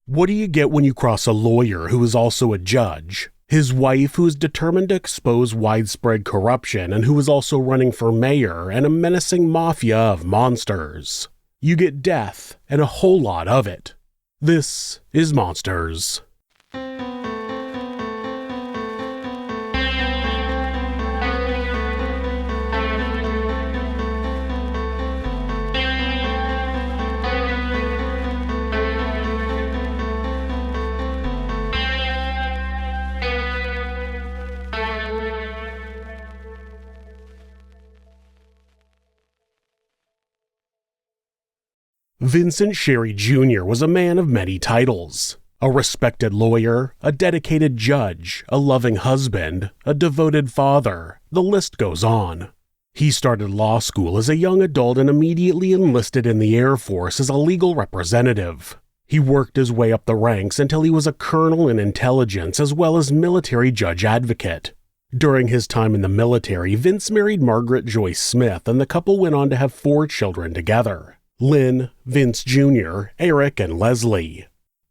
What do you get when you cross a lawyer who is also a judge, his wife who is determined to expose widespread corruption and who is also running for mayor, and a menacing mafia of monsters? You get death and a whole lot of it. This is Monsters. Vincent Sherry Jr. was a man of many titles. A respected lawyer, a dedicated judge, a loving husband, a devoted father, the list goes on. He started law school as a young adult and immediately enlisted in the Air Force as a legal representative. He worked his way up the ranks until he was a colonel in intelligence as well as military judge advocate. During his time in the military, Vince married Margaret Joyce Smith, and the couple went on to have 4 children together: Lynn, Vince Jr., Eric, and Leslie.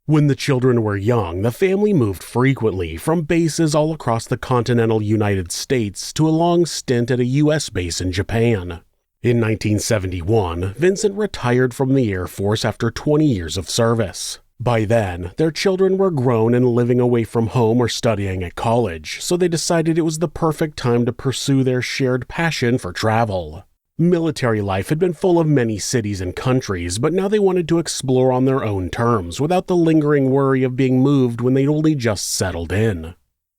When the children were young, the family moved frequently from bases all across the continental United States to a long stint at a U.S. base in Japan. In 1971, Vincent retired from the Air Force after 20 years of service. By then, their children were grown and living away from home or studying at college, so they decided it was the perfect time to pursue their shared passion for travel. Military life had been full of many cities and countries, but now they wanted to explore on their own terms without the lingering worry of being moved when they'd only just settled in.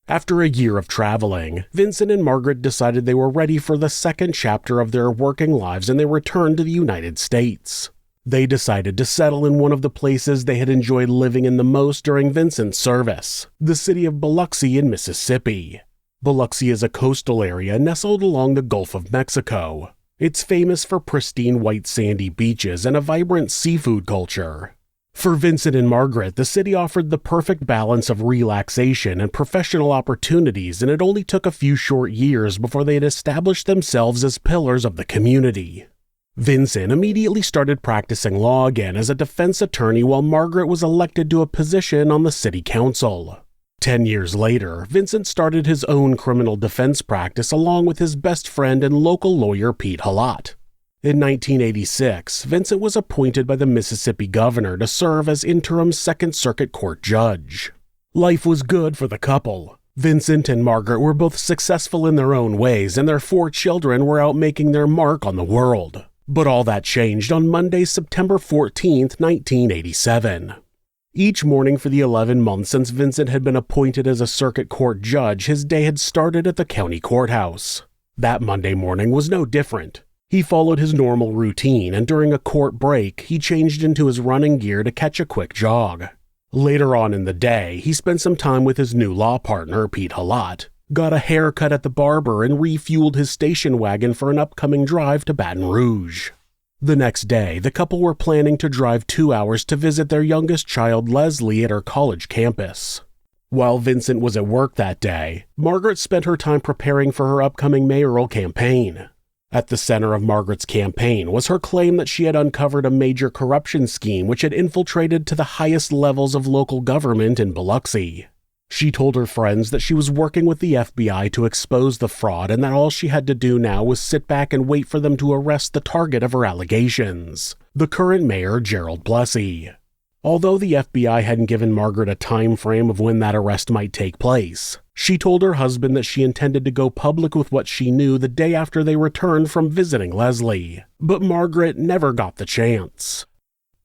After a year of traveling, Vincent and Margaret decided they were ready for the second chapter of their working lives, and they returned to the United States. They decided to settle in one of the places they had enjoyed living in the most during Vincent's service, the city of Biloxi in Mississippi. Biloxi is a coastal area nestled along the Gulf of Mexico. It's famous for pristine white sandy beaches and a vibrant seafood culture. For Vincent and Margaret, the city offered the perfect balance of relaxation and professional opportunities, and it only took a few short years before they had established themselves as pillars of the community. Vincent immediately started practicing law again as a defense attorney, while Margaret was elected to a position on the city council. 10 years later, Vincent started his own criminal defense practice along with his best friend and local lawyer Pete Halott. In 1986, Vincent was appointed by the Mississippi governor to serve as interim Second Circuit Court judge. Life was good for the couple. Vincent and Margaret were both successful in their own ways, and their 4 children were out making their mark on the world. But all that changed on Monday, September 14, 1987. Each morning for the 11 months since Vincent had been appointed as a circuit court judge, his day had started at the county courthouse. That Monday morning was no different. He followed his normal routine, and during a court break, he changed into his running gear to catch a quick jog. Later on in the day, he spent some time with his new law partner, Pete Halott, got a haircut at the barber, and refueled his station wagon for an upcoming drive to Baton Rouge. The next day, the couple were planning to drive 2 hours to visit their youngest child, Leslie, at her college campus. While Vincent was at work that day, Margaret spent her time preparing for her upcoming mayoral campaign. At the center of Margaret's campaign was her claim that she had uncovered a major corruption scheme which had infiltrated to the highest levels of local government in Biloxi. She told her friends that she was working with the FBI to expose the fraud, and that all she had to do now was sit back and wait for them to arrest the target of her allegations, the current mayor, Gerald Plessy. Although the FBI hadn't given Margaret a time frame of when that arrest might take place, she told her husband that she intended to go public with what she knew the day after they returned from visiting Leslie. But Margaret never got the chance.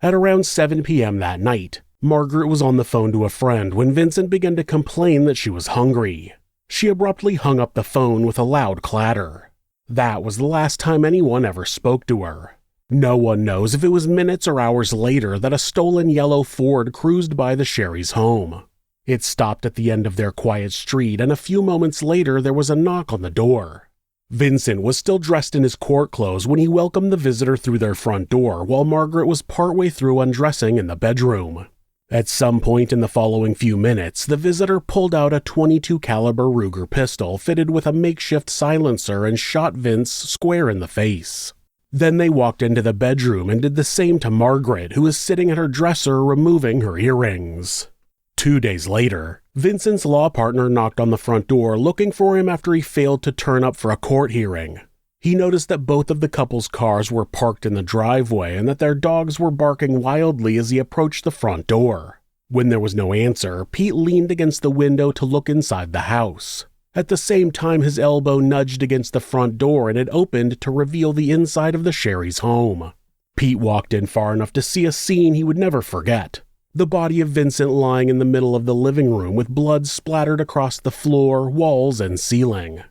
At around 7 p.m. that night, Margaret was on the phone to a friend when Vincent began to complain that she was hungry. She abruptly hung up the phone with a loud clatter. That was the last time anyone ever spoke to her. No one knows if it was minutes or hours later that a stolen yellow Ford cruised by the Sherry's home. It stopped at the end of their quiet street, and a few moments later there was a knock on the door. Vincent was still dressed in his court clothes when he welcomed the visitor through their front door, while Margaret was partway through undressing in the bedroom. At some point in the following few minutes, the visitor pulled out a .22 caliber Ruger pistol fitted with a makeshift silencer and shot Vince square in the face. Then they walked into the bedroom and did the same to Margaret, who was sitting at her dresser removing her earrings. 2 days later, Vincent's law partner knocked on the front door looking for him after he failed to turn up for a court hearing. He noticed that both of the couple's cars were parked in the driveway and that their dogs were barking wildly as he approached the front door. When there was no answer, Pete leaned against the window to look inside the house. At the same time, his elbow nudged against the front door and it opened to reveal the inside of the Sherry's home. Pete walked in far enough to see a scene he would never forget. The body of Vincent lying in the middle of the living room with blood splattered across the floor, walls, and ceiling.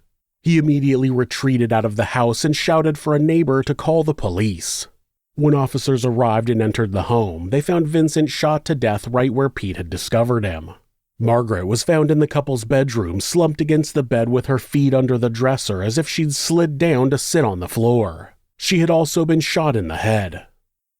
He immediately retreated out of the house and shouted for a neighbor to call the police. When officers arrived and entered the home, they found Vincent shot to death right where Pete had discovered him. Margaret was found in the couple's bedroom, slumped against the bed with her feet under the dresser as if she'd slid down to sit on the floor. She had also been shot in the head.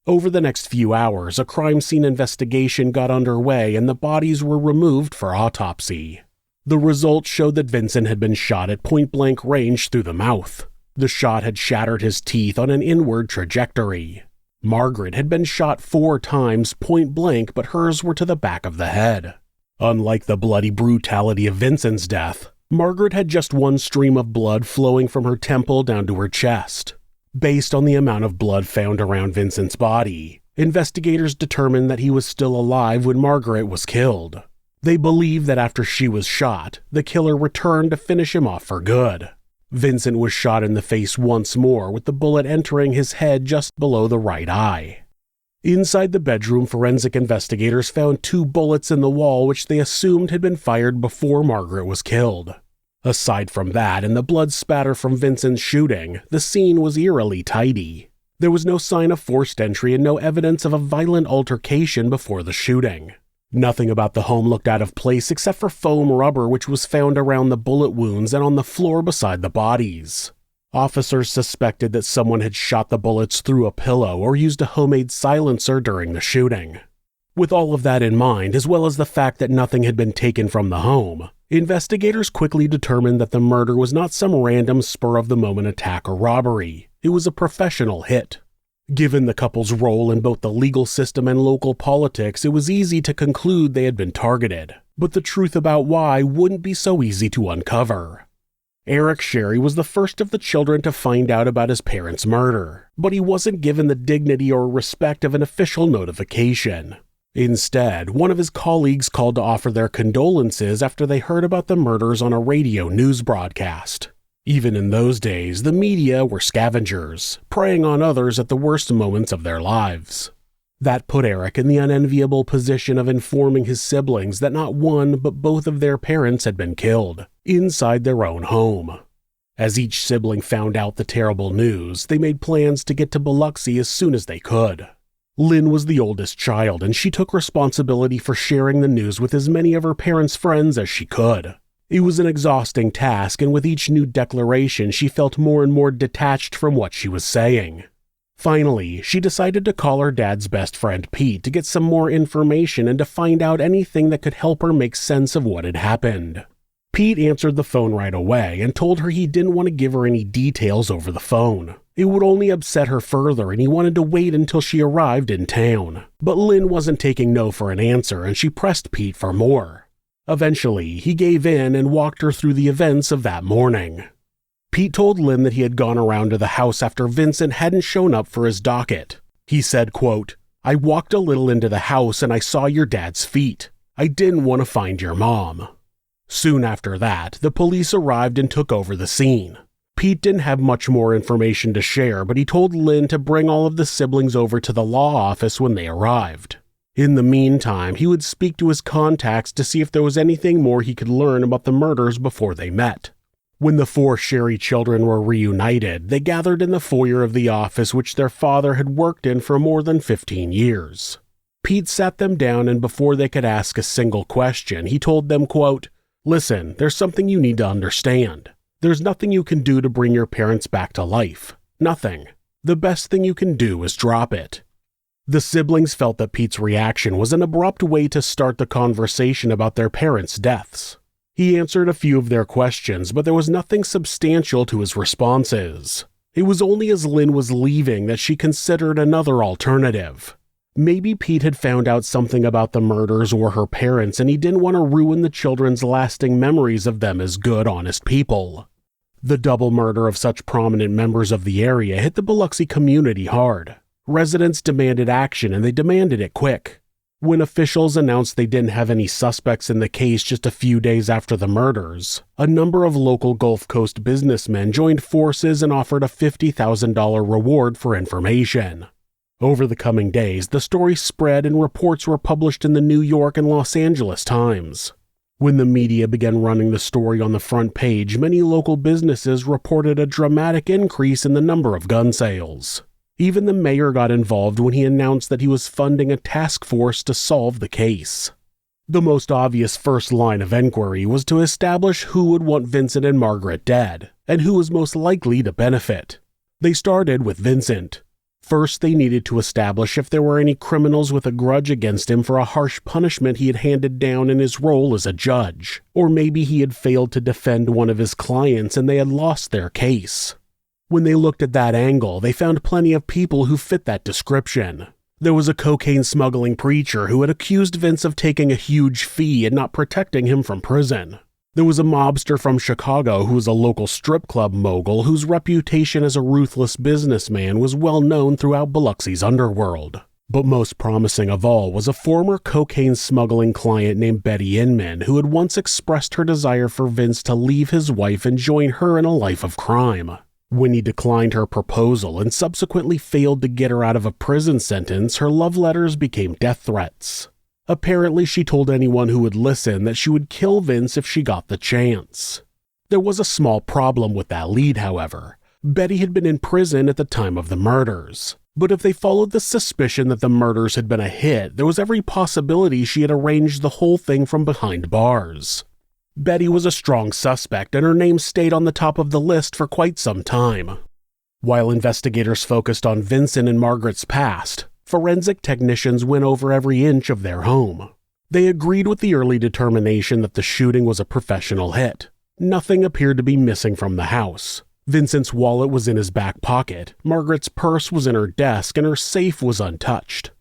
Over the next few hours, a crime scene investigation got underway and the bodies were removed for autopsy. The results showed that Vincent had been shot at point-blank range through the mouth. The shot had shattered his teeth on an inward trajectory. Margaret had been shot 4 times point-blank, but hers were to the back of the head. Unlike the bloody brutality of Vincent's death, Margaret had just one stream of blood flowing from her temple down to her chest. Based on the amount of blood found around Vincent's body, investigators determined that he was still alive when Margaret was killed. They believed that after she was shot, the killer returned to finish him off for good. Vincent was shot in the face once more, with the bullet entering his head just below the right eye. Inside the bedroom, forensic investigators found 2 bullets in the wall which they assumed had been fired before Margaret was killed. Aside from that and the blood spatter from Vincent's shooting, the scene was eerily tidy. There was no sign of forced entry and no evidence of a violent altercation before the shooting. Nothing about the home looked out of place except for foam rubber which was found around the bullet wounds and on the floor beside the bodies. Officers suspected that someone had shot the bullets through a pillow or used a homemade silencer during the shooting. With all of that in mind, as well as the fact that nothing had been taken from the home, investigators quickly determined that the murder was not some random spur-of-the-moment attack or robbery. It was a professional hit. Given the couple's role in both the legal system and local politics, it was easy to conclude they had been targeted. But the truth about why wouldn't be so easy to uncover. Eric Sherry was the first of the children to find out about his parents' murder, but he wasn't given the dignity or respect of an official notification. Instead, one of his colleagues called to offer their condolences after they heard about the murders on a radio news broadcast. Even in those days, the media were scavengers, preying on others at the worst moments of their lives. That put Eric in the unenviable position of informing his siblings that not one but both of their parents had been killed, inside their own home. As each sibling found out the terrible news, they made plans to get to Biloxi as soon as they could. Lynn was the oldest child, and she took responsibility for sharing the news with as many of her parents' friends as she could. It was an exhausting task, and with each new declaration, she felt more and more detached from what she was saying. Finally, she decided to call her dad's best friend Pete to get some more information and to find out anything that could help her make sense of what had happened. Pete answered the phone right away and told her he didn't want to give her any details over the phone. It would only upset her further, and he wanted to wait until she arrived in town. But Lynn wasn't taking no for an answer, and she pressed Pete for more. Eventually, he gave in and walked her through the events of that morning. Pete told Lynn that he had gone around to the house after Vincent hadn't shown up for his docket. He said, quote, "I walked a little into the house and I saw your dad's feet. I didn't want to find your mom." Soon after that, the police arrived and took over the scene. Pete didn't have much more information to share, but he told Lynn to bring all of the siblings over to the law office when they arrived. In the meantime, he would speak to his contacts to see if there was anything more he could learn about the murders before they met. When the 4 Sherry children were reunited, they gathered in the foyer of the office which their father had worked in for more than 15 years. Pete sat them down, and before they could ask a single question, he told them, quote, "Listen, there's something you need to understand. There's nothing you can do to bring your parents back to life. Nothing. The best thing you can do is drop it." The siblings felt that Pete's reaction was an abrupt way to start the conversation about their parents' deaths. He answered a few of their questions, but there was nothing substantial to his responses. It was only as Lynn was leaving that she considered another alternative. Maybe Pete had found out something about the murders or her parents, and he didn't want to ruin the children's lasting memories of them as good, honest people. The double murder of such prominent members of the area hit the Biloxi community hard. Residents demanded action, and they demanded it quick. When officials announced they didn't have any suspects in the case just a few days after the murders, a number of local Gulf Coast businessmen joined forces and offered a $50,000 reward for information. Over the coming days, the story spread and reports were published in the New York and Los Angeles Times. When the media began running the story on the front page, many local businesses reported a dramatic increase in the number of gun sales. Even the mayor got involved when he announced that he was funding a task force to solve the case. The most obvious first line of inquiry was to establish who would want Vincent and Margaret dead, and who was most likely to benefit. They started with Vincent. First, they needed to establish if there were any criminals with a grudge against him for a harsh punishment he had handed down in his role as a judge, or maybe he had failed to defend one of his clients and they had lost their case. When they looked at that angle, they found plenty of people who fit that description. There was a cocaine smuggling preacher who had accused Vince of taking a huge fee and not protecting him from prison. There was a mobster from Chicago who was a local strip club mogul whose reputation as a ruthless businessman was well known throughout Biloxi's underworld. But most promising of all was a former cocaine smuggling client named Betty Inman who had once expressed her desire for Vince to leave his wife and join her in a life of crime. When he declined her proposal and subsequently failed to get her out of a prison sentence, her love letters became death threats. Apparently, she told anyone who would listen that she would kill Vince if she got the chance. There was a small problem with that lead, however. Betty had been in prison at the time of the murders. But if they followed the suspicion that the murders had been a hit, there was every possibility she had arranged the whole thing from behind bars. Betty was a strong suspect, and her name stayed on the top of the list for quite some time. While investigators focused on Vincent and Margaret's past, forensic technicians went over every inch of their home. They agreed with the early determination that the shooting was a professional hit. Nothing appeared to be missing from the house. Vincent's wallet was in his back pocket, Margaret's purse was in her desk, and her safe was untouched.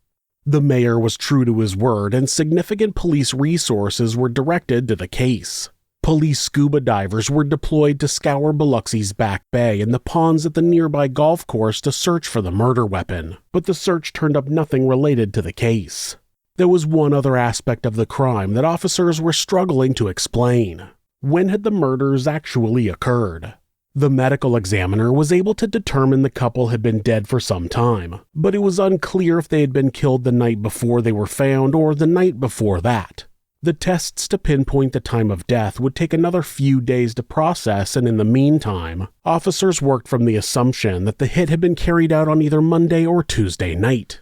The mayor was true to his word, and significant police resources were directed to the case. Police scuba divers were deployed to scour Biloxi's back bay and the ponds at the nearby golf course to search for the murder weapon, but the search turned up nothing related to the case. There was one other aspect of the crime that officers were struggling to explain. When had the murders actually occurred? The medical examiner was able to determine the couple had been dead for some time, but it was unclear if they had been killed the night before they were found or the night before that. The tests to pinpoint the time of death would take another few days to process, and in the meantime, officers worked from the assumption that the hit had been carried out on either Monday or Tuesday night.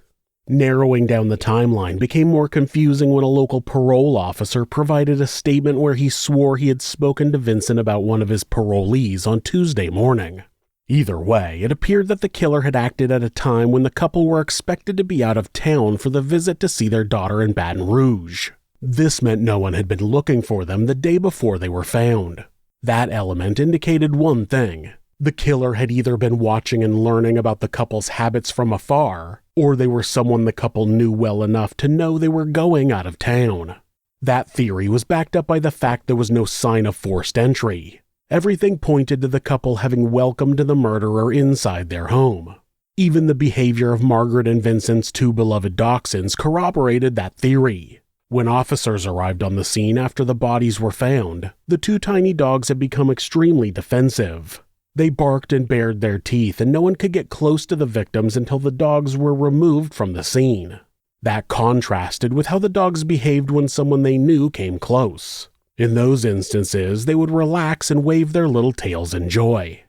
Narrowing down the timeline became more confusing when a local parole officer provided a statement where he swore he had spoken to Vincent about one of his parolees on Tuesday morning. Either way, it appeared that the killer had acted at a time when the couple were expected to be out of town for the visit to see their daughter in Baton Rouge. This meant no one had been looking for them the day before they were found. That element indicated one thing. The killer had either been watching and learning about the couple's habits from afar, or they were someone the couple knew well enough to know they were going out of town. That theory was backed up by the fact there was no sign of forced entry. Everything pointed to the couple having welcomed the murderer inside their home. Even the behavior of Margaret and Vincent's two beloved dachshunds corroborated that theory. When officers arrived on the scene after the bodies were found, the two tiny dogs had become extremely defensive. They barked and bared their teeth, and no one could get close to the victims until the dogs were removed from the scene. That contrasted with how the dogs behaved when someone they knew came close. In those instances, they would relax and wave their little tails in joy.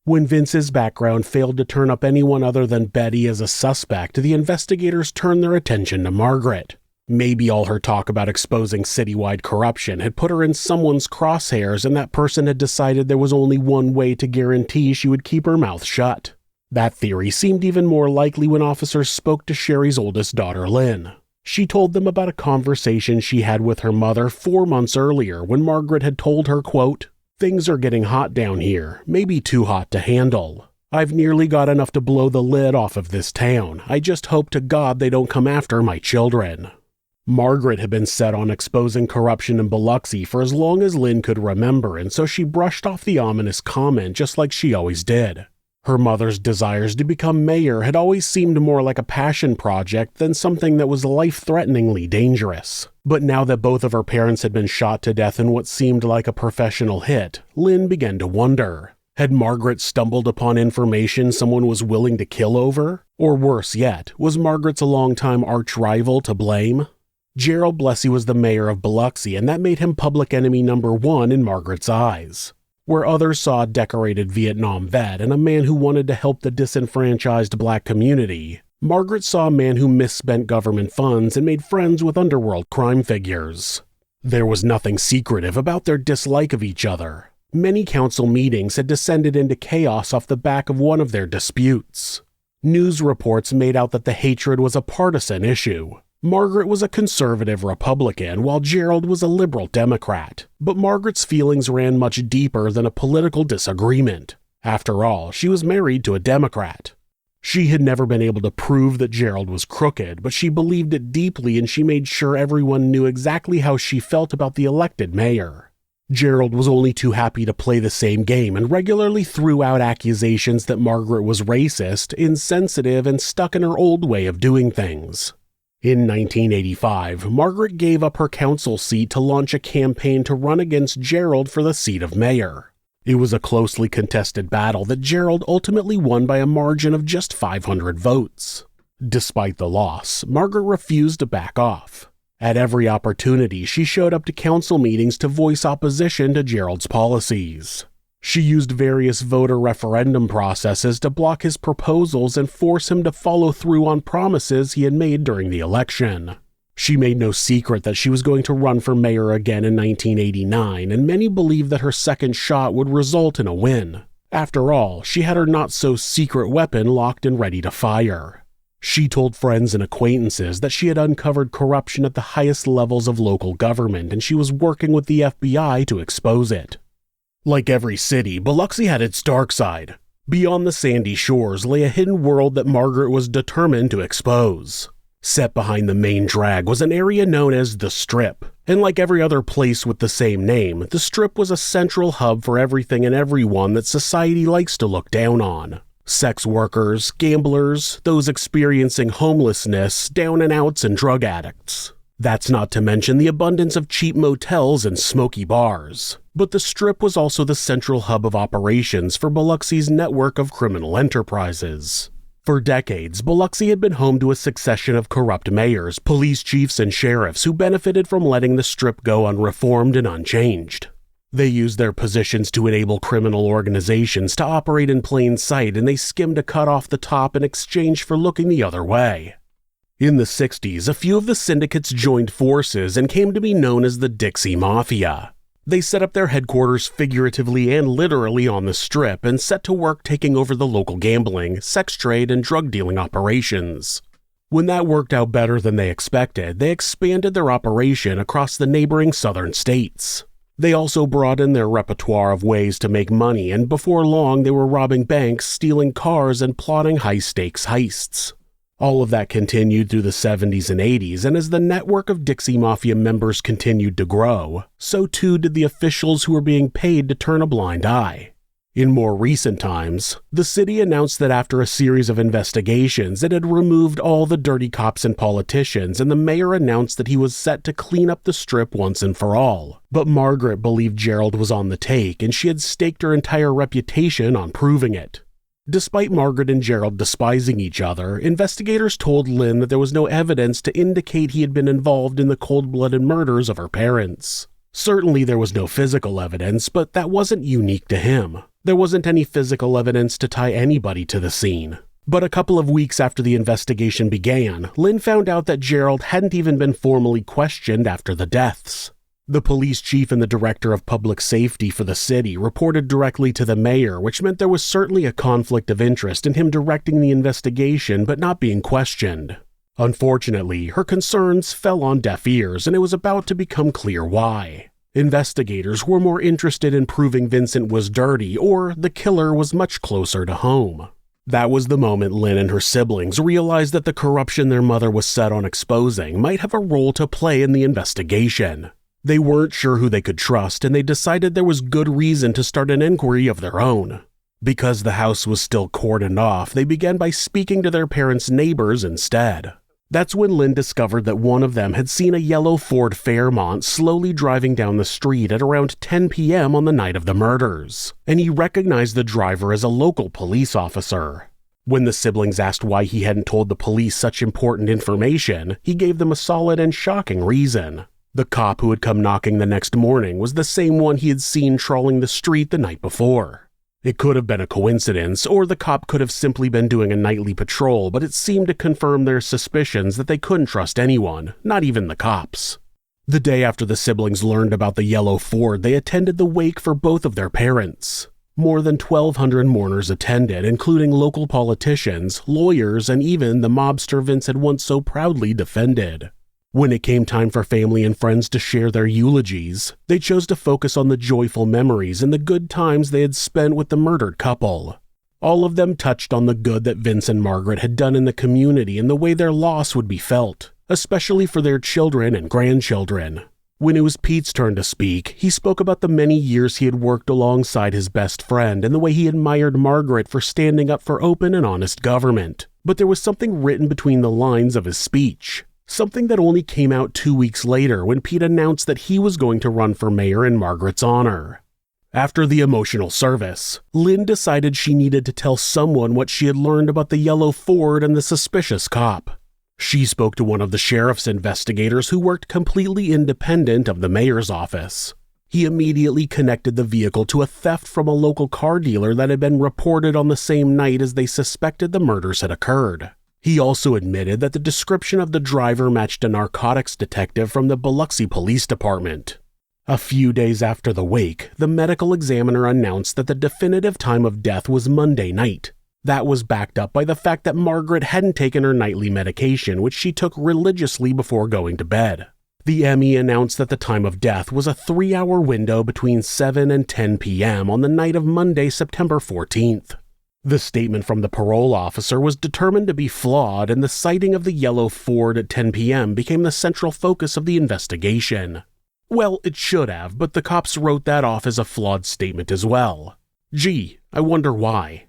When Vince's background failed to turn up anyone other than Betty as a suspect, the investigators turned their attention to Margaret. Maybe all her talk about exposing citywide corruption had put her in someone's crosshairs, and that person had decided there was only one way to guarantee she would keep her mouth shut. That theory seemed even more likely when officers spoke to Sherry's oldest daughter, Lynn. She told them about a conversation she had with her mother 4 months earlier when Margaret had told her, quote, "Things are getting hot down here, maybe too hot to handle. I've nearly got enough to blow the lid off of this town. I just hope to God they don't come after my children." Margaret had been set on exposing corruption in Biloxi for as long as Lynn could remember, and so she brushed off the ominous comment just like she always did. Her mother's desires to become mayor had always seemed more like a passion project than something that was life-threateningly dangerous. But now that both of her parents had been shot to death in what seemed like a professional hit, Lynn began to wonder. Had Margaret stumbled upon information someone was willing to kill over? Or worse yet, was Margaret's longtime arch-rival to blame? Gerald Blessey was the mayor of Biloxi, and that made him public enemy number one in Margaret's eyes. Where others saw a decorated Vietnam vet and a man who wanted to help the disenfranchised black community, Margaret saw a man who misspent government funds and made friends with underworld crime figures. There was nothing secretive about their dislike of each other. Many council meetings had descended into chaos off the back of one of their disputes. News reports made out that the hatred was a partisan issue. Margaret was a conservative Republican, while Gerald was a liberal Democrat. But Margaret's feelings ran much deeper than a political disagreement. After all, she was married to a Democrat. She had never been able to prove that Gerald was crooked, but she believed it deeply, and she made sure everyone knew exactly how she felt about the elected mayor. Gerald was only too happy to play the same game and regularly threw out accusations that Margaret was racist, insensitive, and stuck in her old way of doing things. In 1985, Margaret gave up her council seat to launch a campaign to run against Gerald for the seat of mayor. It was a closely contested battle that Gerald ultimately won by a margin of just 500 votes. Despite the loss, Margaret refused to back off. At every opportunity, she showed up to council meetings to voice opposition to Gerald's policies. She used various voter referendum processes to block his proposals and force him to follow through on promises he had made during the election. She made no secret that she was going to run for mayor again in 1989, and many believed that her second shot would result in a win. After all, she had her not-so-secret weapon locked and ready to fire. She told friends and acquaintances that she had uncovered corruption at the highest levels of local government, and she was working with the FBI to expose it. Like every city, Biloxi had its dark side. Beyond the sandy shores lay a hidden world that Margaret was determined to expose. Set behind the main drag was an area known as the Strip, and like every other place with the same name, the Strip was a central hub for everything and everyone that society likes to look down on. Sex workers, gamblers, those experiencing homelessness, down-and-outs, and drug addicts. That's not to mention the abundance of cheap motels and smoky bars. But the Strip was also the central hub of operations for Biloxi's network of criminal enterprises. For decades, Biloxi had been home to a succession of corrupt mayors, police chiefs, and sheriffs who benefited from letting the Strip go unreformed and unchanged. They used their positions to enable criminal organizations to operate in plain sight, and they skimmed a cut off the top in exchange for looking the other way. In the 60s, a few of the syndicates joined forces and came to be known as the Dixie Mafia. They set up their headquarters figuratively and literally on the Strip and set to work taking over the local gambling, sex trade, and drug dealing operations. When that worked out better than they expected, they expanded their operation across the neighboring southern states. They also broadened their repertoire of ways to make money, and before long they were robbing banks, stealing cars, and plotting high-stakes heists. All of that continued through the 70s and 80s, and as the network of Dixie Mafia members continued to grow, so too did the officials who were being paid to turn a blind eye. In more recent times, the city announced that after a series of investigations, it had removed all the dirty cops and politicians, and the mayor announced that he was set to clean up the Strip once and for all. But Margaret believed Gerald was on the take, and she had staked her entire reputation on proving it. Despite Margaret and Gerald despising each other, investigators told Lynn that there was no evidence to indicate he had been involved in the cold-blooded murders of her parents. Certainly there was no physical evidence, but that wasn't unique to him. There wasn't any physical evidence to tie anybody to the scene. But a couple of weeks after the investigation began, Lynn found out that Gerald hadn't even been formally questioned after the deaths. The police chief and the director of public safety for the city reported directly to the mayor, which meant there was certainly a conflict of interest in him directing the investigation but not being questioned. Unfortunately, her concerns fell on deaf ears, and it was about to become clear why. Investigators were more interested in proving Vincent was dirty or the killer was much closer to home. That was the moment Lynn and her siblings realized that the corruption their mother was set on exposing might have a role to play in the investigation. They weren't sure who they could trust, and they decided there was good reason to start an inquiry of their own. Because the house was still cordoned off, they began by speaking to their parents' neighbors instead. That's when Lynn discovered that one of them had seen a yellow Ford Fairmont slowly driving down the street at around 10 p.m. on the night of the murders, and he recognized the driver as a local police officer. When the siblings asked why he hadn't told the police such important information, he gave them a solid and shocking reason. The cop who had come knocking the next morning was the same one he had seen trawling the street the night before. It could have been a coincidence, or the cop could have simply been doing a nightly patrol, but it seemed to confirm their suspicions that they couldn't trust anyone, not even the cops. The day after the siblings learned about the yellow Ford, they attended the wake for both of their parents. More than 1,200 mourners attended, including local politicians, lawyers, and even the mobster Vince had once so proudly defended. When it came time for family and friends to share their eulogies, they chose to focus on the joyful memories and the good times they had spent with the murdered couple. All of them touched on the good that Vince and Margaret had done in the community and the way their loss would be felt, especially for their children and grandchildren. When it was Pete's turn to speak, he spoke about the many years he had worked alongside his best friend and the way he admired Margaret for standing up for open and honest government. But there was something written between the lines of his speech. Something that only came out 2 weeks later when Pete announced that he was going to run for mayor in Margaret's honor. After the emotional service, Lynn decided she needed to tell someone what she had learned about the yellow Ford and the suspicious cop. She spoke to one of the sheriff's investigators who worked completely independent of the mayor's office. He immediately connected the vehicle to a theft from a local car dealer that had been reported on the same night as they suspected the murders had occurred. He also admitted that the description of the driver matched a narcotics detective from the Biloxi Police Department. A few days after the wake, the medical examiner announced that the definitive time of death was Monday night. That was backed up by the fact that Margaret hadn't taken her nightly medication, which she took religiously before going to bed. The ME announced that the time of death was a 3-hour window between 7 and 10 p.m. on the night of Monday, September 14th. The statement from the parole officer was determined to be flawed, and the sighting of the yellow Ford at 10 p.m. became the central focus of the investigation. Well, it should have, but the cops wrote that off as a flawed statement as well. Gee, I wonder why.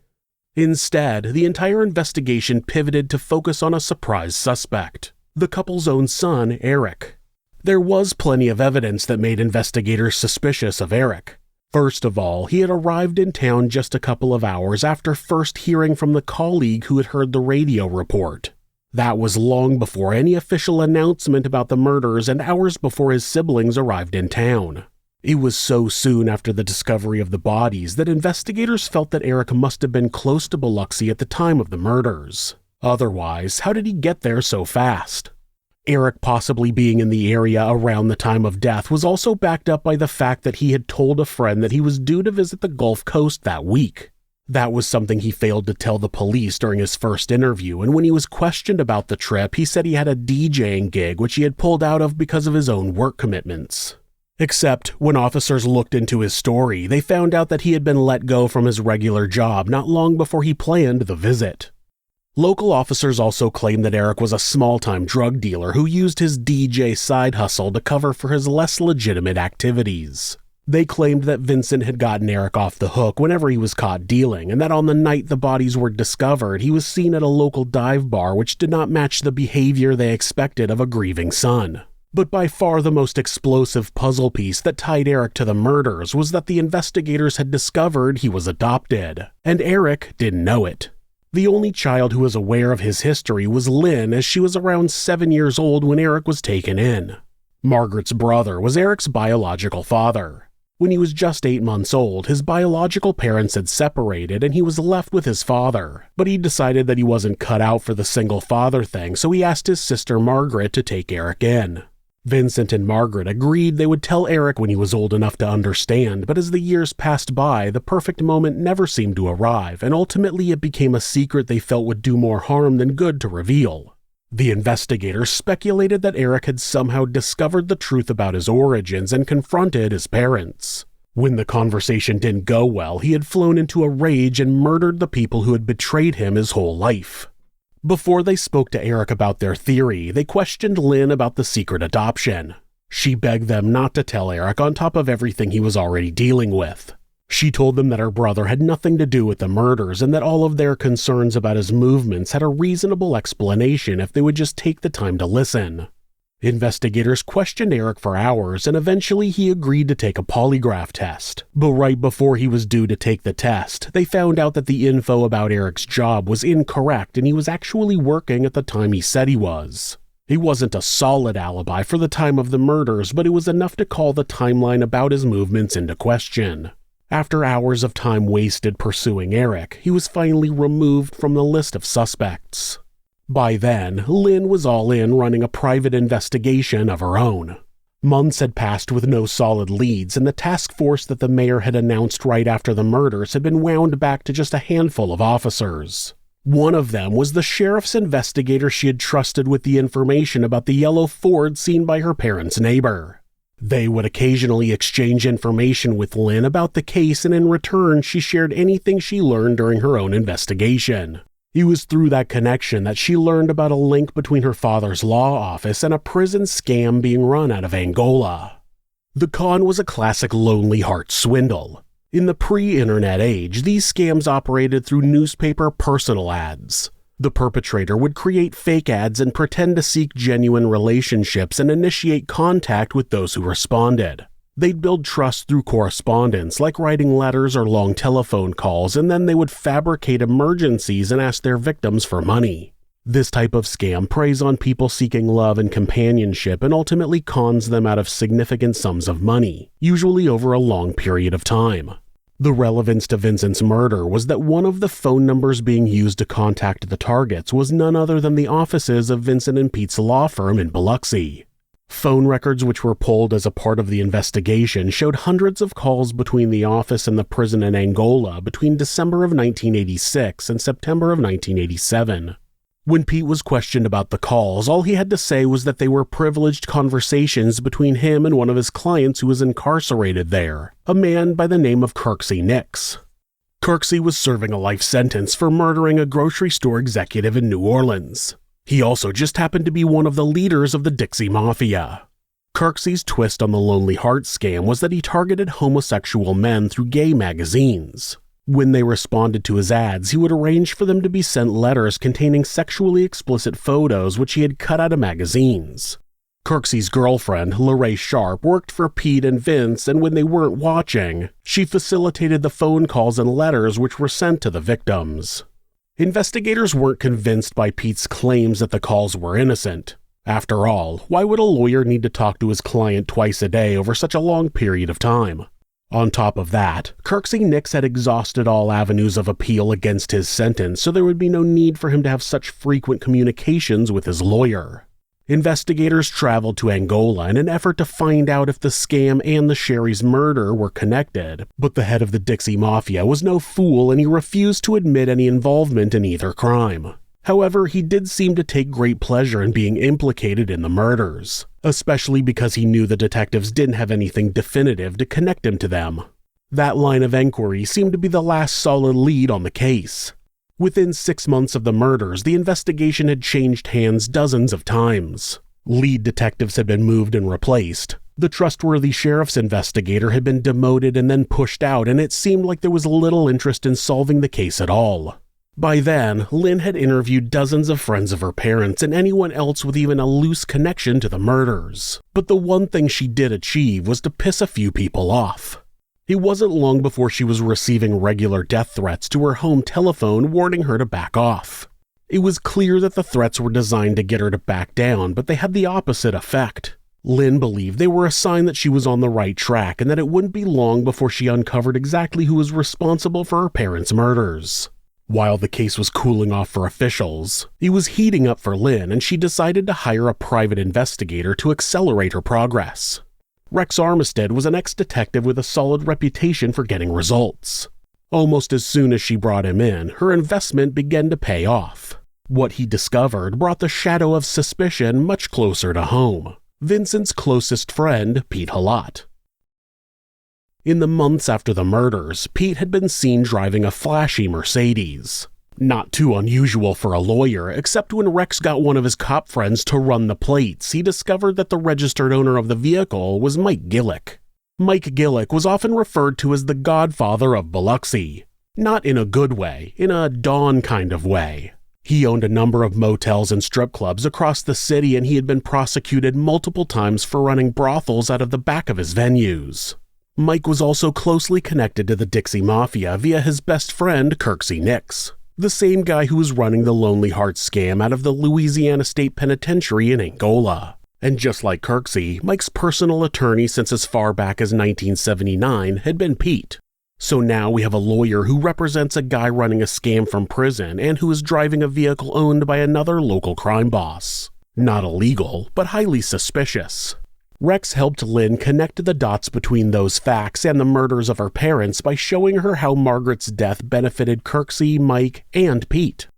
Instead, the entire investigation pivoted to focus on a surprise suspect, the couple's own son, Eric. There was plenty of evidence that made investigators suspicious of Eric. First of all, he had arrived in town just a couple of hours after first hearing from the colleague who had heard the radio report. That was long before any official announcement about the murders and hours before his siblings arrived in town. It was so soon after the discovery of the bodies that investigators felt that Eric must have been close to Biloxi at the time of the murders. Otherwise, how did he get there so fast? Eric possibly being in the area around the time of death was also backed up by the fact that he had told a friend that he was due to visit the Gulf Coast that week. That was something he failed to tell the police during his first interview, and when he was questioned about the trip, he said he had a DJing gig which he had pulled out of because of his own work commitments. Except, when officers looked into his story, they found out that he had been let go from his regular job not long before he planned the visit. Local officers also claimed that Eric was a small-time drug dealer who used his DJ side hustle to cover for his less legitimate activities. They claimed that Vincent had gotten Eric off the hook whenever he was caught dealing, and that on the night the bodies were discovered, he was seen at a local dive bar which did not match the behavior they expected of a grieving son. But by far the most explosive puzzle piece that tied Eric to the murders was that the investigators had discovered he was adopted, and Eric didn't know it. The only child who was aware of his history was Lynn, as she was around 7 years old when Eric was taken in. Margaret's brother was Eric's biological father. When he was just 8 months old, his biological parents had separated and he was left with his father, but he decided that he wasn't cut out for the single father thing, so he asked his sister Margaret to take Eric in. Vincent and Margaret agreed they would tell Eric when he was old enough to understand, but as the years passed by, the perfect moment never seemed to arrive, and ultimately it became a secret they felt would do more harm than good to reveal. The investigator speculated that Eric had somehow discovered the truth about his origins and confronted his parents. When the conversation didn't go well, he had flown into a rage and murdered the people who had betrayed him his whole life. Before they spoke to Eric about their theory, they questioned Lynn about the secret adoption. She begged them not to tell Eric on top of everything he was already dealing with. She told them that her brother had nothing to do with the murders and that all of their concerns about his movements had a reasonable explanation if they would just take the time to listen. Investigators questioned Eric for hours and eventually he agreed to take a polygraph test. But right before he was due to take the test, they found out that the info about Eric's job was incorrect and he was actually working at the time he said he was. He wasn't a solid alibi for the time of the murders, but it was enough to call the timeline about his movements into question. After hours of time wasted pursuing Eric, he was finally removed from the list of suspects. By then, Lynn was all in running a private investigation of her own. Months had passed with no solid leads, and the task force that the mayor had announced right after the murders had been wound back to just a handful of officers. One of them was the sheriff's investigator she had trusted with the information about the yellow Ford seen by her parents' neighbor. They would occasionally exchange information with Lynn about the case, and in return she shared anything she learned during her own investigation. It was through that connection that she learned about a link between her father's law office and a prison scam being run out of Angola. The con was a classic lonely heart swindle. In the pre-internet age, these scams operated through newspaper personal ads. The perpetrator would create fake ads and pretend to seek genuine relationships and initiate contact with those who responded. They'd build trust through correspondence, like writing letters or long telephone calls, and then they would fabricate emergencies and ask their victims for money. This type of scam preys on people seeking love and companionship and ultimately cons them out of significant sums of money, usually over a long period of time. The relevance to Vincent's murder was that one of the phone numbers being used to contact the targets was none other than the offices of Vincent and Pete's law firm in Biloxi. Phone records which were pulled as a part of the investigation showed hundreds of calls between the office and the prison in Angola between December of 1986 and September of 1987. When Pete was questioned about the calls, all he had to say was that they were privileged conversations between him and one of his clients who was incarcerated there, a man by the name of Kirksey Nix. Kirksey was serving a life sentence for murdering a grocery store executive in New Orleans. He also just happened to be one of the leaders of the Dixie Mafia. Kirksey's twist on the Lonely Heart scam was that he targeted homosexual men through gay magazines. When they responded to his ads, he would arrange for them to be sent letters containing sexually explicit photos which he had cut out of magazines. Kirksey's girlfriend, Lorraine Sharp, worked for Pete and Vince, and when they weren't watching, she facilitated the phone calls and letters which were sent to the victims. Investigators weren't convinced by Pete's claims that the calls were innocent. After all, why would a lawyer need to talk to his client twice a day over such a long period of time? On top of that, Kirksey Nix had exhausted all avenues of appeal against his sentence, so there would be no need for him to have such frequent communications with his lawyer. Investigators traveled to Angola in an effort to find out if the scam and the Sherry's murder were connected, but the head of the Dixie Mafia was no fool and he refused to admit any involvement in either crime. However, he did seem to take great pleasure in being implicated in the murders, especially because he knew the detectives didn't have anything definitive to connect him to them. That line of inquiry seemed to be the last solid lead on the case. Within 6 months of the murders, the investigation had changed hands dozens of times. Lead detectives had been moved and replaced. The trustworthy sheriff's investigator had been demoted and then pushed out, and it seemed like there was little interest in solving the case at all. By then, Lynn had interviewed dozens of friends of her parents and anyone else with even a loose connection to the murders. But the one thing she did achieve was to piss a few people off. It wasn't long before she was receiving regular death threats to her home telephone warning her to back off. It was clear that the threats were designed to get her to back down, but they had the opposite effect. Lynn believed they were a sign that she was on the right track and that it wouldn't be long before she uncovered exactly who was responsible for her parents' murders. While the case was cooling off for officials, it was heating up for Lynn, and she decided to hire a private investigator to accelerate her progress. Rex Armistead was an ex-detective with a solid reputation for getting results. Almost as soon as she brought him in, her investment began to pay off. What he discovered brought the shadow of suspicion much closer to home: Vincent's closest friend, Pete Halott. In the months after the murders, Pete had been seen driving a flashy Mercedes. Not too unusual for a lawyer, except when Rex got one of his cop friends to run the plates, he discovered that the registered owner of the vehicle was Mike Gillick. Mike Gillick was often referred to as the godfather of Biloxi. Not in a good way, in a Dawn kind of way. He owned a number of motels and strip clubs across the city, and he had been prosecuted multiple times for running brothels out of the back of his venues. Mike was also closely connected to the Dixie Mafia via his best friend, Kirksey Nix, the same guy who was running the Lonely Heart scam out of the Louisiana State Penitentiary in Angola. And just like Kirksey, Mike's personal attorney since as far back as 1979 had been Pete. So now we have a lawyer who represents a guy running a scam from prison and who is driving a vehicle owned by another local crime boss. Not illegal, but highly suspicious. Rex helped Lynn connect the dots between those facts and the murders of her parents by showing her how Margaret's death benefited Kirksey, Mike, and Pete.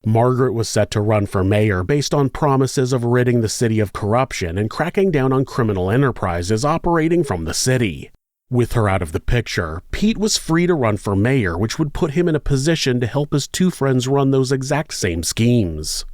Margaret was set to run for mayor based on promises of ridding the city of corruption and cracking down on criminal enterprises operating from the city. With her out of the picture, Pete was free to run for mayor, which would put him in a position to help his two friends run those exact same schemes.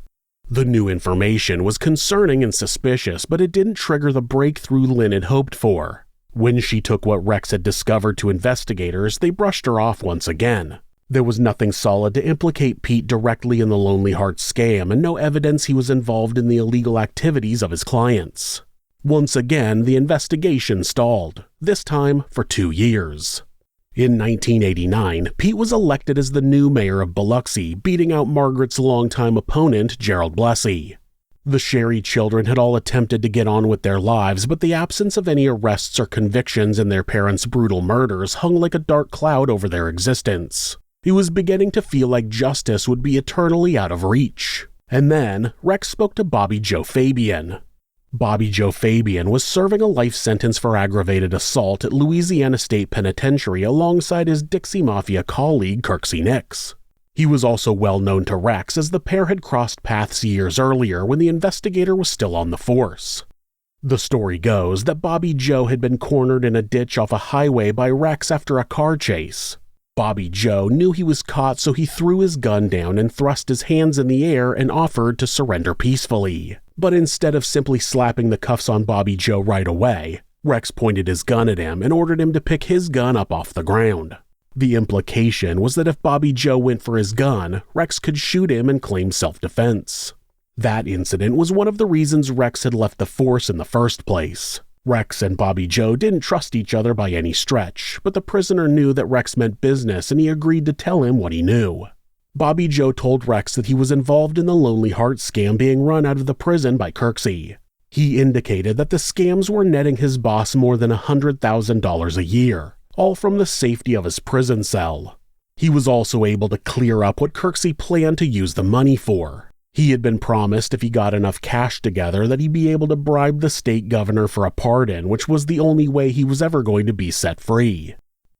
The new information was concerning and suspicious, but it didn't trigger the breakthrough Lynn had hoped for. When she took what Rex had discovered to investigators, they brushed her off once again. There was nothing solid to implicate Pete directly in the Lonely Heart scam and no evidence he was involved in the illegal activities of his clients. Once again, the investigation stalled, this time for 2 years. In 1989, Pete was elected as the new mayor of Biloxi, beating out Margaret's longtime opponent, Gerald Blessey. The Sherry children had all attempted to get on with their lives, but the absence of any arrests or convictions in their parents' brutal murders hung like a dark cloud over their existence. He was beginning to feel like justice would be eternally out of reach. And then, Rex spoke to Bobby Joe Fabian. Bobby Joe Fabian was serving a life sentence for aggravated assault at Louisiana State Penitentiary alongside his Dixie Mafia colleague Kirksey Nix. He was also well known to Rex as the pair had crossed paths years earlier when the investigator was still on the force. The story goes that Bobby Joe had been cornered in a ditch off a highway by Rex after a car chase. Bobby Joe knew he was caught, so he threw his gun down and thrust his hands in the air and offered to surrender peacefully. But instead of simply slapping the cuffs on Bobby Joe right away, Rex pointed his gun at him and ordered him to pick his gun up off the ground. The implication was that if Bobby Joe went for his gun, Rex could shoot him and claim self-defense. That incident was one of the reasons Rex had left the force in the first place. Rex and Bobby Joe didn't trust each other by any stretch, but the prisoner knew that Rex meant business and he agreed to tell him what he knew. Bobby Joe told Rex that he was involved in the Lonely Heart scam being run out of the prison by Kirksey. He indicated that the scams were netting his boss more than $100,000 a year, all from the safety of his prison cell. He was also able to clear up what Kirksey planned to use the money for. He had been promised if he got enough cash together that he'd be able to bribe the state governor for a pardon, which was the only way he was ever going to be set free.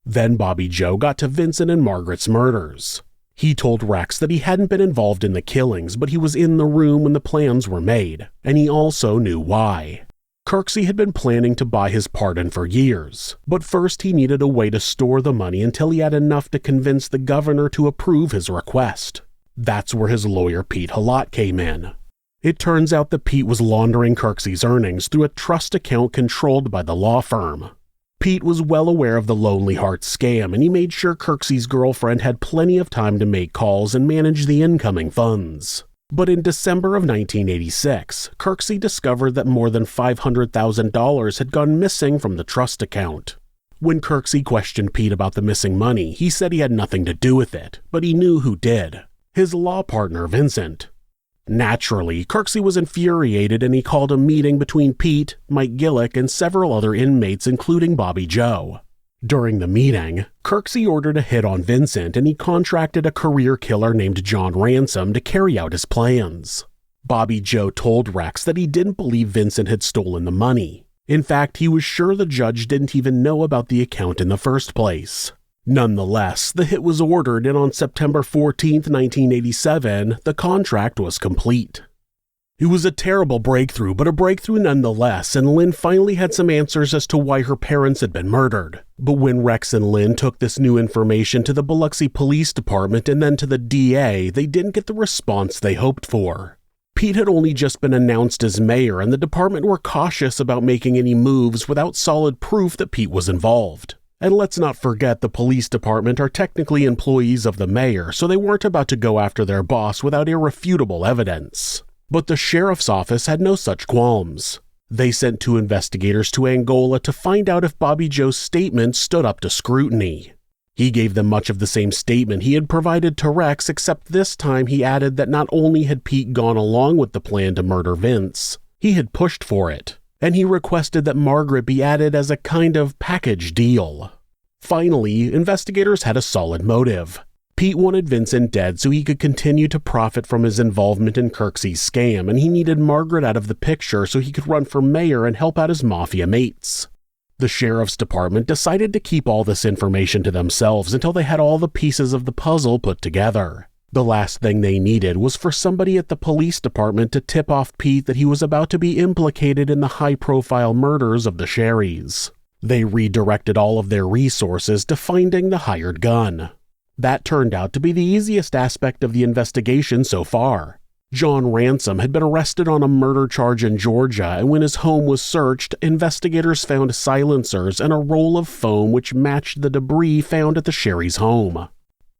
Then Bobby Joe got to Vincent and Margaret's murders. He told Rex that he hadn't been involved in the killings, but he was in the room when the plans were made, and he also knew why. Kirksey had been planning to buy his pardon for years, but first he needed a way to store the money until he had enough to convince the governor to approve his request. That's where his lawyer Pete Halott came in. It turns out that Pete was laundering Kirksey's earnings through a trust account controlled by the law firm. Pete was well aware of the Lonely Heart scam, and he made sure Kirksey's girlfriend had plenty of time to make calls and manage the incoming funds. But in December of 1986, Kirksey discovered that more than $500,000 had gone missing from the trust account. When Kirksey questioned Pete about the missing money, he said he had nothing to do with it, but he knew who did: his law partner, Vincent. Naturally, Kirksey was infuriated and he called a meeting between Pete, Mike Gillick, and several other inmates, including Bobby Joe. During the meeting, Kirksey ordered a hit on Vincent and he contracted a career killer named John Ransom to carry out his plans. Bobby Joe told Rex that he didn't believe Vincent had stolen the money. In fact, he was sure the judge didn't even know about the account in the first place. Nonetheless, the hit was ordered, and on September 14, 1987, the contract was complete. It was a terrible breakthrough, but a breakthrough nonetheless, and Lynn finally had some answers as to why her parents had been murdered. But when Rex and Lynn took this new information to the Biloxi Police Department and then to the DA, they didn't get the response they hoped for. Pete had only just been announced as mayor, and the department were cautious about making any moves without solid proof that Pete was involved. And let's not forget the police department are technically employees of the mayor, so they weren't about to go after their boss without irrefutable evidence. But the sheriff's office had no such qualms. They sent 2 investigators to Angola to find out if Bobby Joe's statement stood up to scrutiny. He gave them much of the same statement he had provided to Rex, except this time he added that not only had Pete gone along with the plan to murder Vince, he had pushed for it, and he requested that Margaret be added as a kind of package deal. Finally, investigators had a solid motive. Pete wanted Vincent dead so he could continue to profit from his involvement in Kirksey's scam, and he needed Margaret out of the picture so he could run for mayor and help out his mafia mates. The sheriff's department decided to keep all this information to themselves until they had all the pieces of the puzzle put together. The last thing they needed was for somebody at the police department to tip off Pete that he was about to be implicated in the high-profile murders of the Sherrys. They redirected all of their resources to finding the hired gun. That turned out to be the easiest aspect of the investigation so far. John Ransom had been arrested on a murder charge in Georgia, and when his home was searched, investigators found silencers and a roll of foam which matched the debris found at the Sherry's home.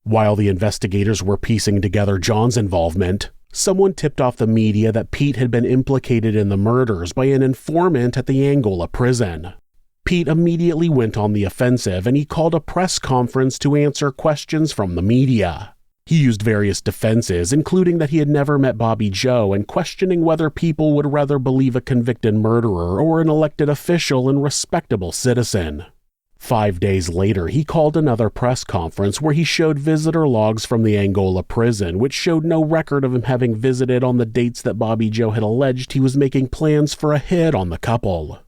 While the investigators were piecing together John's involvement, someone tipped off the media that Pete had been implicated in the murders by an informant at the Angola prison. Pete immediately went on the offensive, and he called a press conference to answer questions from the media. He used various defenses, including that he had never met Bobby Joe and questioning whether people would rather believe a convicted murderer or an elected official and respectable citizen. 5 days later, he called another press conference where he showed visitor logs from the Angola prison, which showed no record of him having visited on the dates that Bobby Joe had alleged he was making plans for a hit on the couple.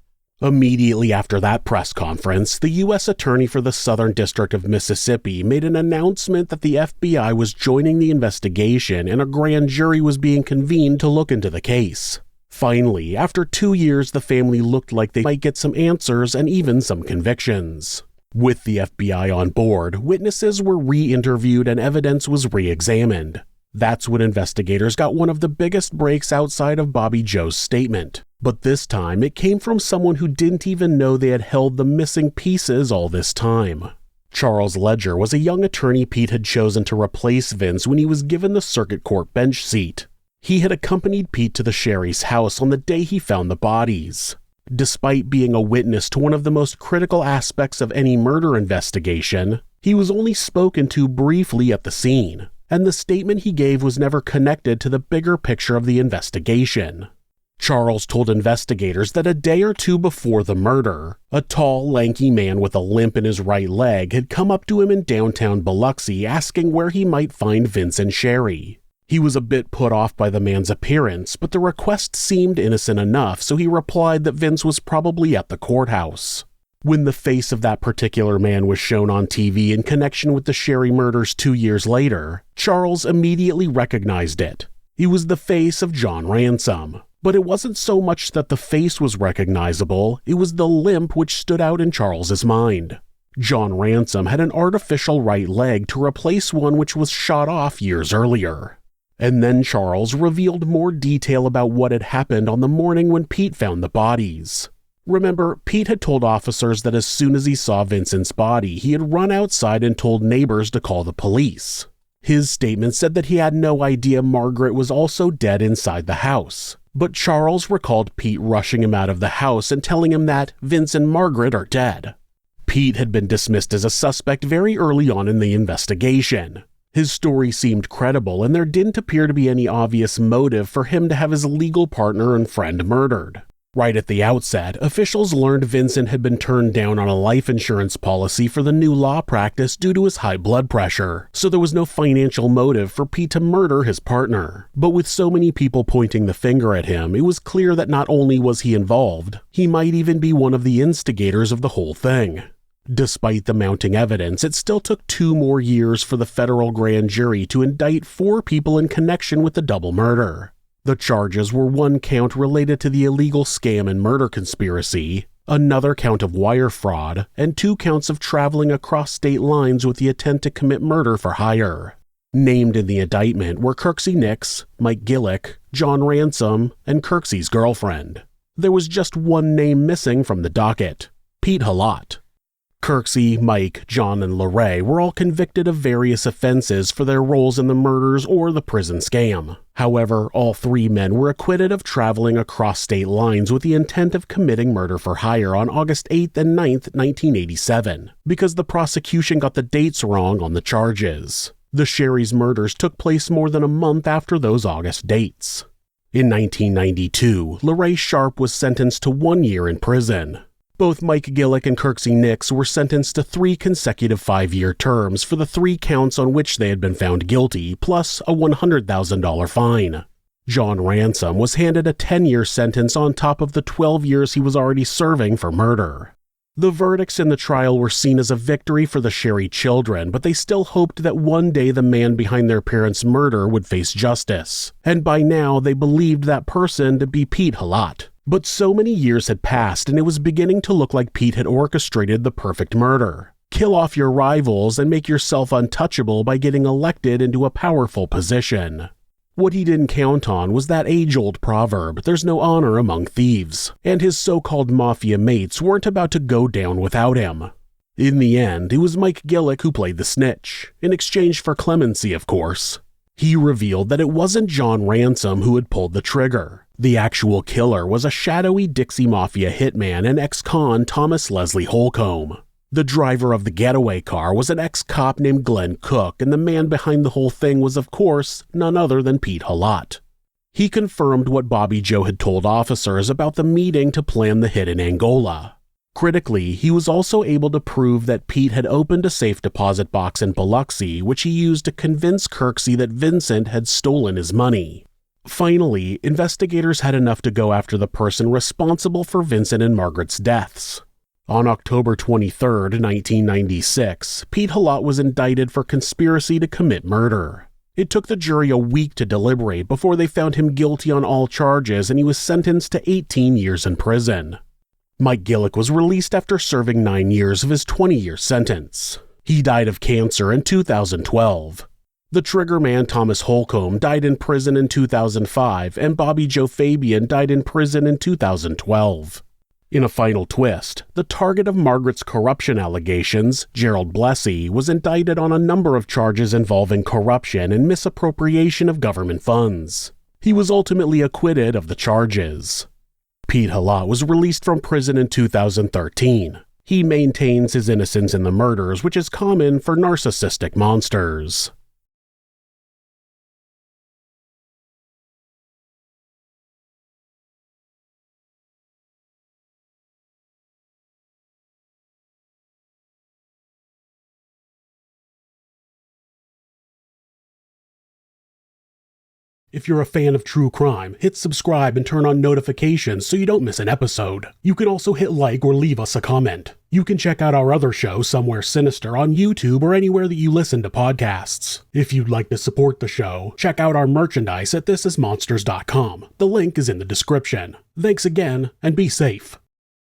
Immediately after that press conference, the U.S. Attorney for the Southern District of Mississippi made an announcement that the FBI was joining the investigation and a grand jury was being convened to look into the case. Finally, after 2 years, the family looked like they might get some answers and even some convictions. With the FBI on board, witnesses were re-interviewed and evidence was re-examined. That's when investigators got one of the biggest breaks outside of Bobby Joe's statement. But this time, it came from someone who didn't even know they had held the missing pieces all this time. Charles Ledger was a young attorney Pete had chosen to replace Vince when he was given the circuit court bench seat. He had accompanied Pete to the Sherry's house on the day he found the bodies. Despite being a witness to one of the most critical aspects of any murder investigation, he was only spoken to briefly at the scene, and the statement he gave was never connected to the bigger picture of the investigation. Charles told investigators that a day or two before the murder, a tall, lanky man with a limp in his right leg had come up to him in downtown Biloxi asking where he might find Vincent Sherry. He was a bit put off by the man's appearance, but the request seemed innocent enough, so he replied that Vince was probably at the courthouse. When the face of that particular man was shown on TV in connection with the Sherry murders 2 years later, Charles immediately recognized it. He was the face of John Ransom. But it wasn't so much that the face was recognizable, it was the limp which stood out in Charles's mind. John Ransom had an artificial right leg to replace one which was shot off years earlier. And then Charles revealed more detail about what had happened on the morning when Pete found the bodies. Remember, Pete had told officers that as soon as he saw Vincent's body, he had run outside and told neighbors to call the police. His statement said that he had no idea Margaret was also dead inside the house. But Charles recalled Pete rushing him out of the house and telling him that Vince and Margaret are dead. Pete had been dismissed as a suspect very early on in the investigation. His story seemed credible, and there didn't appear to be any obvious motive for him to have his legal partner and friend murdered. Right at the outset, officials learned Vincent had been turned down on a life insurance policy for the new law practice due to his high blood pressure, so there was no financial motive for Pete to murder his partner. But with so many people pointing the finger at him, it was clear that not only was he involved, he might even be one of the instigators of the whole thing. Despite the mounting evidence, it still took 2 more years for the federal grand jury to indict 4 people in connection with the double murder. The charges were 1 count related to the illegal scam and murder conspiracy, another count of wire fraud, and 2 counts of traveling across state lines with the intent to commit murder for hire. Named in the indictment were Kirksey Nix, Mike Gillick, John Ransom, and Kirksey's girlfriend. There was just 1 name missing from the docket: Pete Halott. Kirksey, Mike, John, and Lorraine were all convicted of various offenses for their roles in the murders or the prison scam. However, all 3 men were acquitted of traveling across state lines with the intent of committing murder for hire on August 8th and 9th, 1987, because the prosecution got the dates wrong on the charges. The Sherry's murders took place more than a month after those August dates. In 1992, Lorraine Sharp was sentenced to 1 year in prison. Both Mike Gillick and Kirksey Nix were sentenced to 3 consecutive 5-year terms for the 3 counts on which they had been found guilty, plus a $100,000 fine. John Ransom was handed a 10-year sentence on top of the 12 years he was already serving for murder. The verdicts in the trial were seen as a victory for the Sherry children, but they still hoped that one day the man behind their parents' murder would face justice, and by now they believed that person to be Pete Halott. But so many years had passed, and it was beginning to look like Pete had orchestrated the perfect murder. Kill off your rivals and make yourself untouchable by getting elected into a powerful position. What he didn't count on was that age-old proverb, "There's no honor among thieves," and his so-called Mafia mates weren't about to go down without him. In the end, it was Mike Gillick who played the snitch, in exchange for clemency, of course. He revealed that it wasn't John Ransom who had pulled the trigger. The actual killer was a shadowy Dixie Mafia hitman and ex-con Thomas Leslie Holcomb. The driver of the getaway car was an ex-cop named Glenn Cook, and the man behind the whole thing was, of course, none other than Pete Halott. He confirmed what Bobby Joe had told officers about the meeting to plan the hit in Angola. Critically, he was also able to prove that Pete had opened a safe deposit box in Biloxi, which he used to convince Kirksey that Vincent had stolen his money. Finally, investigators had enough to go after the person responsible for Vincent and Margaret's deaths. On October 23, 1996, Pete Halott was indicted for conspiracy to commit murder. It took the jury a week to deliberate before they found him guilty on all charges, and he was sentenced to 18 years in prison. Mike Gillick was released after serving 9 years of his 20-year sentence. He died of cancer in 2012. The trigger man Thomas Holcomb died in prison in 2005, and Bobby Joe Fabian died in prison in 2012. In a final twist, the target of Margaret's corruption allegations, Gerald Blessey, was indicted on a number of charges involving corruption and misappropriation of government funds. He was ultimately acquitted of the charges. Pete Halott was released from prison in 2013. He maintains his innocence in the murders, which is common for narcissistic monsters. If you're a fan of true crime, hit subscribe and turn on notifications so you don't miss an episode. You can also hit like or leave us a comment. You can check out our other show, Somewhere Sinister, on YouTube or anywhere that you listen to podcasts. If you'd like to support the show, check out our merchandise at thisismonsters.com. The link is in the description. Thanks again, and be safe.